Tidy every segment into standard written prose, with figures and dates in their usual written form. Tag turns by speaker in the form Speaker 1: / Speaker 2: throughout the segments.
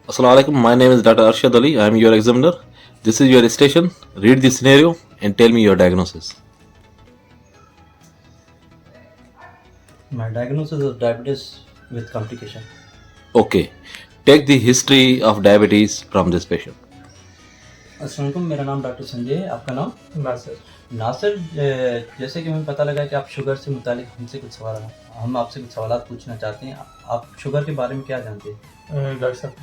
Speaker 1: Assalamu alaikum. My name is Dr. Arshad Ali. I am your examiner. This is your station. Read the scenario and tell me your diagnosis.
Speaker 2: My diagnosis is diabetes with complication.
Speaker 1: Okay. Take the history of diabetes from this patient.
Speaker 2: अस्सलाम वालेकुम, मेरा नाम doctor Sanjay है। आपका नाम?
Speaker 3: नासिर।
Speaker 2: नासिर, जैसे कि हमें पता लगा कि आप शुगर से मुतालिक हमसे कुछ सवाल हम आपसे कुछ सवालात पूछना चाहते हैं। आप शुगर के बारे में क्या जानते हैं?
Speaker 3: डॉक्टर साहब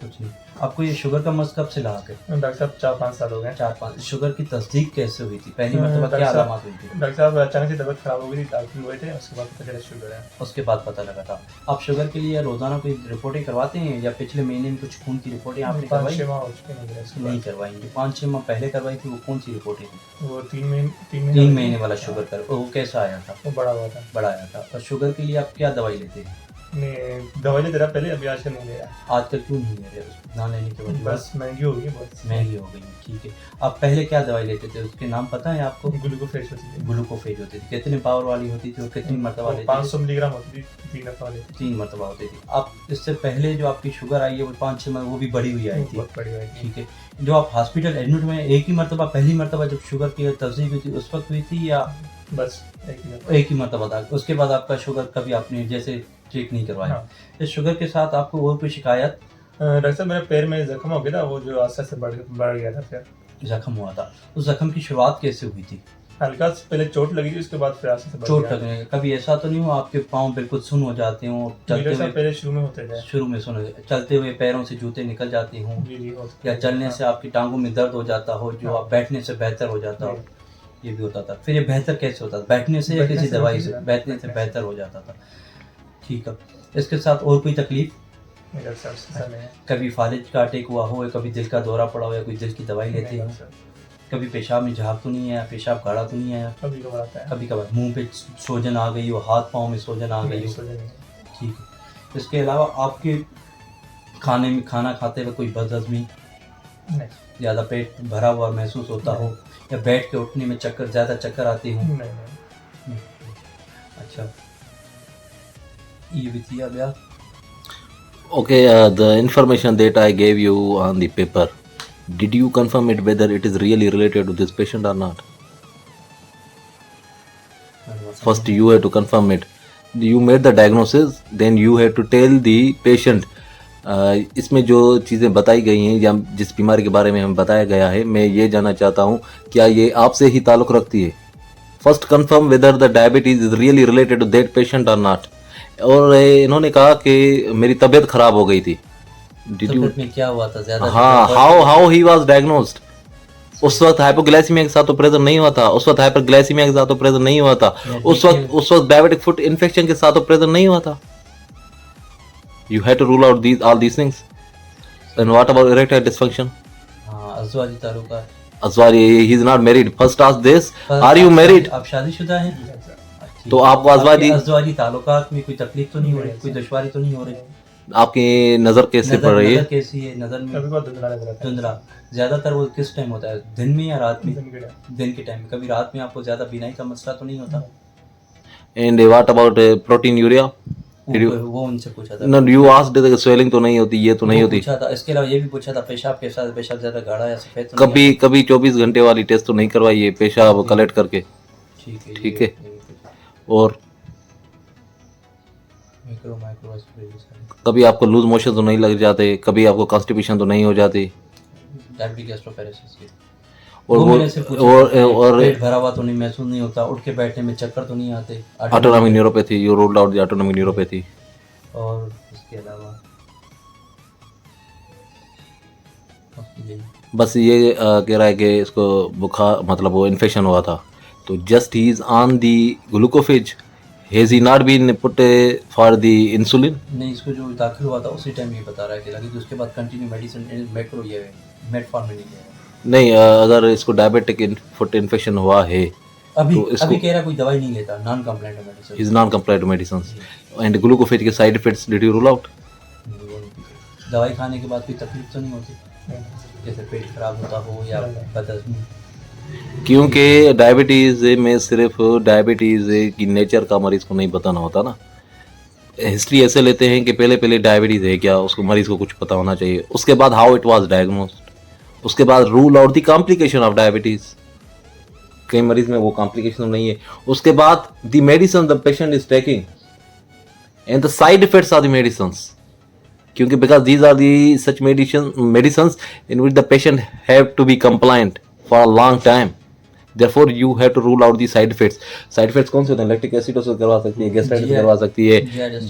Speaker 2: कुछ नहीं। आपको ये शुगर का मर्ज़ कब से लाक है?
Speaker 3: डॉक्टर साहब 4-5 साल हो गए।
Speaker 2: 4-5। शुगर की तस्दीक कैसे हुई थी? पहली मरतबा क्या अलामत हुई थी?
Speaker 3: डॉक्टर साहब अचानक से तबीयत खराब हो गई थी, दाखिल हुए थे, उसके बाद पता चला शुगर है।
Speaker 2: उसके बाद पता लगा था। आप शुगर के लिए रोज़ाना कोई रिपोर्टें करवाते हैं या पिछले महीने में कुछ खून की रिपोर्टें आपने करवाई?
Speaker 3: 5-6 माह हो चुके
Speaker 2: नहीं करवाई। जो 5-6 माह पहले करवाई थी वो कौन सी रिपोर्टें थी?
Speaker 3: वो 3
Speaker 2: महीने वाला शुगर कर वो कैसा आया था?
Speaker 3: वो बड़ा हुआ था।
Speaker 2: बड़ा आया था। और शुगर के लिए आप क्या दवाई लेते हैं?
Speaker 3: नहीं, दवाई लेते रहा पहले, अभी आजकल नहीं ले रहा।
Speaker 2: आजकल क्यों नहीं ले रहे? ना लेने की वजह
Speaker 3: बस महंगी हो गई बहुत।
Speaker 2: महंगी हो गई। ठीक है। आप पहले क्या दवाई लेते थे? उसके नाम पता है आपको?
Speaker 3: ग्लूकोफेज होती थी।
Speaker 2: ग्लूकोफेज होती थी। कितने पावर वाली होती थी और कितनी मरतबा लेते थे?
Speaker 3: 500 मिलीग्राम होती थी, 3 दफा लेती थी।
Speaker 2: 3 मरतबा होती थी। आप इससे पहले जो आपकी शुगर आई है वो 5-6 माह वो भी बढ़ी हुई आई थी।
Speaker 3: बहुत बड़ी आई थी।
Speaker 2: ठीक है। जो आप हॉस्पिटल एडमिट हुए एक ही मरतबा, पहली मरतबा जब शुगर की तस्दीक हुई थी उस वक्त हुई थी या
Speaker 3: बस एक
Speaker 2: ही मरतबा था? उसके बाद आपका शुगर कभी आपने जैसे चेक नहीं करवाया?
Speaker 3: हाँ।
Speaker 2: इस शुगर के साथ आपको और कोई शिकायत?
Speaker 3: डॉक्टर साहब मेरे पैर में जख्म हो गया था, वो जो आस्ते आस्ते बढ़ गया था। फिर
Speaker 2: जख्म हुआ था। उस जख्म की शुरुआत कैसे हुई थी?
Speaker 3: हल्का से पहले चोट लगी थी, उसके बाद फिर आस्ते से बढ़
Speaker 2: चोट
Speaker 3: गया।
Speaker 2: लगने के कभी ऐसा तो नहीं हुआ आपके पाँव बिल्कुल सुन्न हो जाते हों? चलते
Speaker 3: डॉक्टर साहब
Speaker 2: हुए
Speaker 3: पहले शुरू में होते थे।
Speaker 2: शुरू में सुन्न चलते हुए पैरों से जूते निकल जाते हों
Speaker 3: जी जी होते
Speaker 2: या
Speaker 3: थे।
Speaker 2: चलने से आपकी टांगों में दर्द हो जाता हो जो आप बैठने से बेहतर हो जाता हो? ये भी होता था। फिर ये बेहतर कैसे होता था? बैठने से या
Speaker 3: बैठने
Speaker 2: किसी
Speaker 3: से
Speaker 2: दवाई
Speaker 3: होती
Speaker 2: से?
Speaker 3: थी।
Speaker 2: बैठने से बेहतर हो जाता था। ठीक है। इसके साथ और कोई तकलीफ?
Speaker 3: नहीं डॉक्टर साहब, ऐसा नहीं है।
Speaker 2: कभी फालिज का अटैक हुआ हो या कभी दिल का दौरा पड़ा हो या कोई दिल की दवाई लेते
Speaker 3: नहीं
Speaker 2: हो?
Speaker 3: डॉक्टर साहब,
Speaker 2: कभी पेशाब में झाग तो नहीं आया? पेशाब गाढ़ा तो नहीं आया?
Speaker 3: कभी कभार आता है।
Speaker 2: कभी कभार मुंह पे सूजन आ गई हो, हाथ पाँव में सूजन आ गई
Speaker 3: नहीं,
Speaker 2: हो?
Speaker 3: सोचा नहीं।
Speaker 2: ठीक है। इसके अलावा आपके खाना खाते हुए कोई बदहज़मी,
Speaker 3: नहीं
Speaker 2: ज़्यादा पेट भरा हुआ महसूस होता हो या बैठ के उठने में ज़्यादा चक्कर आते हों?
Speaker 3: नहीं।
Speaker 2: अच्छा, ये भी थी अब यार।
Speaker 1: Okay, the information that I gave you on the paper, did you confirm it whether it is really related to this patient or not? First, you have to confirm it. You made the diagnosis, then you have to tell the patient. इसमें जो चीज़ें बताई गई हैं या जिस बीमारी के बारे में हमें बताया गया है, मैं ये जानना चाहता हूँ क्या ये आपसे ही ताल्लुक़ रखती है? First confirm weather the diabetes is really related to that patient और नॉट। और इन्होंने कहा कि मेरी तबीयत खराब हो गई थी। Did you?
Speaker 2: तबीयत में क्या हुआ था? ज़्यादा
Speaker 1: हाँ, हाउ ही वाज डायग्नोस्ड? उस वक्त हाइपोग्लाइसीमिया के साथ तो प्रेशर नहीं हुआ था, उस वक्त हाइपरग्लाइसीमिया के साथ तो प्रेशर नहीं हुआ था, उस वक्त डायबिटिक फुट इन्फेक्शन के साथ तो प्रेशर नहीं हुआ था। You have to rule out these all these things. And what about erectile dysfunction?
Speaker 2: हाँ, अज़वाजी ताल्लुका।
Speaker 1: अज़वाजी, he is not married. First ask this, are you married?
Speaker 2: आप शादीशुदा हैं?
Speaker 1: तो आपको
Speaker 2: अज़वाजी ताल्लुकात में कोई तकलीफ तो नहीं हो रही? कोई दुश्वारी तो नहीं हो रही?
Speaker 1: आपकी नजर कैसे पड़ रही है?
Speaker 2: नज़र कैसी है? नज़र में
Speaker 3: कभी बहुत धुंधला नजर आता है।
Speaker 2: धुंधला। ज़्यादातर वो किस टाइम होता है? दिन में या रात में?
Speaker 3: दिन के टाइम।
Speaker 2: दिन के टाइम में। कभी रात में आपको ज़्यादा बीनाई का मसला तो नहीं होता?
Speaker 1: And what about protein urea?
Speaker 2: वो उनसे पूछा था।
Speaker 1: नो, यू आस्क्ड स्वेलिंग तो नहीं होती, ये तो नहीं होती?
Speaker 2: पूछा था। इसके अलावा ये भी पूछा था पेशाब के साथ, पेशाब ज़्यादा गाढ़ा या सफ़ेद?
Speaker 1: कभी 24 घंटे वाली टेस्ट तो नहीं करवाई है पेशाब कलेक्ट करके? ठीक है। और कभी आपको लूज मोशन तो नहीं लग जाते? कभी आपको कॉन्स्टिपेशन तो नहीं हो जाती? और
Speaker 2: पेट भरा हुआ तो नहीं महसूस नहीं होता? उठ के बैठने में चक्कर तो नहीं आते?
Speaker 1: Autonomic neuropathy, you ruled out the autonomic neuropathy.
Speaker 2: और इसके अलावा
Speaker 1: बस ये कह रहा है कि इसको बुखार मतलब वो इन्फेक्शन हुआ था, तो just he is on the Glucophage, has he not been put for the insulin?
Speaker 2: नहीं, इसको जो दाखिल हुआ था उसी टाइम ये बता रहा है कि लगी, तो उसके बाद कंटिन्यू मेडिसिन मेट्रो ये मेटफॉर्मिन नहीं लिया।
Speaker 1: नहीं, अगर इसको डायबिटिक फुट इन्फेक्शन हुआ है
Speaker 2: अभी
Speaker 1: तो इसको
Speaker 2: अभी कह रहा कोई दवाई नहीं लेता, non complaint medicine,
Speaker 1: is non compliant medicine. And glucophage के side effects did you rule out?
Speaker 2: दवाई खाने के बाद कोई तकलीफ तो नहीं होती? जैसे पेट खराब होता हो या बदहज़मी?
Speaker 1: क्योंकि डायबिटीज़ में सिर्फ डायबिटीज़ की नेचर का मरीज़ को नहीं बताना होता ना, हिस्ट्री ऐसे लेते हैं कि पहले पहले डायबिटीज़ है क्या, उसको मरीज़ को कुछ पता होना चाहिए। उसके बाद हाउ इट वाज डायग्नोस्ड, उसके बाद rule out the complication of diabetes, कई मरीज में वो कॉम्प्लिकेशन नहीं है। उसके बाद the medicine the patient is taking and the side effects of the medicines, क्योंकि because these are the such medicines in which the patient have to be compliant for a long time, therefore you have to rule out the side effects। Side effects कौन से होते हैं? Lactic acidosis करवा सकती है, gastritis करवा सकती है,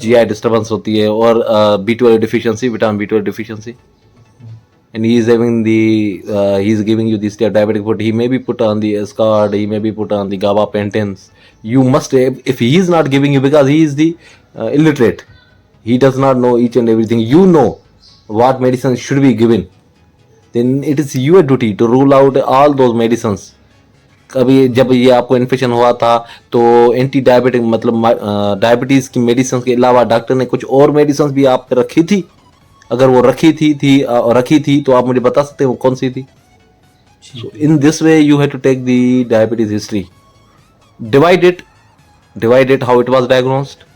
Speaker 1: GI डिस्टर्बेंस होती है, और B12 deficiency, vitamin B12 deficiency. And he is having the he is giving you this diabetic food, he may be put on the Ascard, he may be put on the gabapentins. You must have, if he is not giving you, because he is the illiterate, he does not know each and everything, you know what medicines should be given, then it is your duty to rule out all those medicines। कभी जब ये आपको infection हुआ था तो anti diabetic मतलब diabetes की medicine के अलावा डॉक्टर ने कुछ और मेडिसिन भी आप पे रखी थी? अगर वो रखी थी तो आप मुझे बता सकते हैं वो कौन सी थी? So in this way you have to take the diabetes history, divide it how it was diagnosed,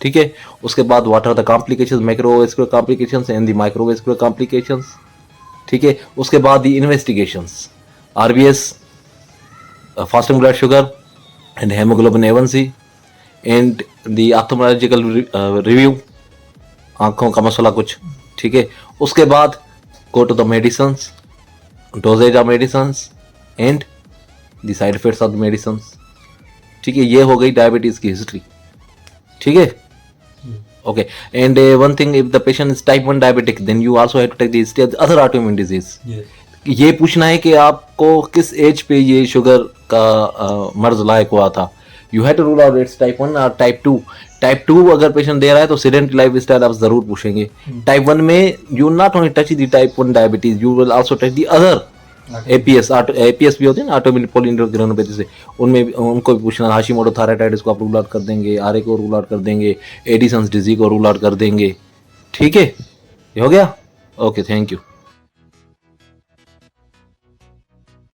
Speaker 1: ठीक है। उसके बाद what are the complications, macrovascular complications and the microvascular complications, ठीक है। उसके बाद the investigations, RBS, fasting blood sugar and hemoglobin A1C and the ophthalmological review, आंखों का मसला कुछ, ठीक है। उसके बाद go to the medicines, dosage of medicines and the side effects of the medicines, ठीक है। ये हो गई डायबिटीज की हिस्ट्री, ठीक है। Okay, and one thing, if the patient is type 1 diabetic then you also have to take the history of other autoimmune disease. ये पूछना है कि आपको किस एज पे ये शुगर का मर्ज लायक हुआ था। You have to rule out its type 1 और टाइप 2। टाइप 2 अगर पेशेंट दे रहा है तो सेडेंटरी लाइफ स्टाइल आप जरूर पूछेंगे। टाइप 1 में you not only touch the type 1 diabetes, you will also touch the other APS भी होते हैं ना, ऑटोइम्यून पॉलीन्यूरोग्रेनोपैथी से, उनमें उनको भी पूछना। हाशिमोटो थायराइडाइटिस को आप रूल आउट कर देंगे, आरए को रूल आउट कर देंगे, एडिसन्स डिजीज को रूल आउट कर देंगे, ठीक है। ये हो गया। Okay, thank you.